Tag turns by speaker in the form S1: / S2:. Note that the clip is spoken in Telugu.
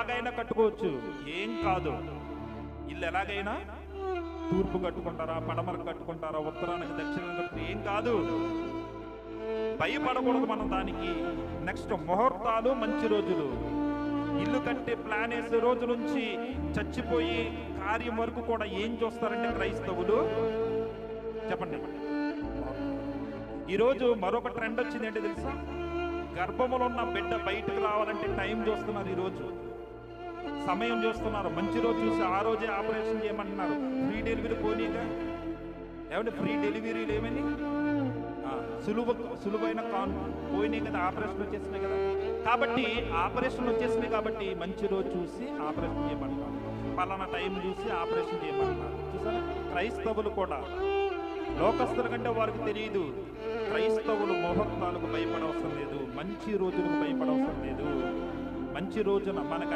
S1: ఎలాగైనా కట్టుకోవచ్చు, ఏం కాదు. ఇల్లు ఎలాగైనా తూర్పు కట్టుకుంటారా, పడమరకు కట్టుకుంటారా, ఉత్తరానికి దక్షిణానికి కట్టుకుంటారా, ఏం కాదు. భయపడకూడదు మనం దానికి. నెక్స్ట్ ముహూర్తాలు, మంచి రోజులు. ఇల్లు కట్టే ప్లాన్ వేసే రోజు నుంచి చచ్చిపోయి కార్యం వరకు కూడా ఏం చూస్తారంటే క్రైస్తవులు, చెప్పండి. ఈరోజు మరొక ట్రెండ్ వచ్చింది ఏంటి తెలుసా? గర్భములో ఉన్న బిడ్డ బయటకు రావాలంటే టైం చూస్తున్నారు, ఈరోజు సమయం చూస్తున్నారు. మంచి రోజు చూసి ఆ రోజే ఆపరేషన్ చేయమంటున్నారు. ఫ్రీ డెలివరీ పోనీగా ఏమంటే ఫ్రీ డెలివరీలు ఏమని సులువైన పోయినాయి కదా, ఆపరేషన్ వచ్చేసినాయి కదా. కాబట్టి ఆపరేషన్ వచ్చేసినాయి కాబట్టి మంచి రోజు చూసి ఆపరేషన్ చేయమంటున్నారు, పలానా టైం చూసి ఆపరేషన్ చేయమంటున్నారు. చూసారా, క్రైస్తవులు కూడా లోకస్తుల కంటే వారికి తెలియదు. క్రైస్తవులు ముహూర్తాలకు భయపడవసరం లేదు, మంచి రోజులకు భయపడవసరం లేదు. మంచి రోజున మనకు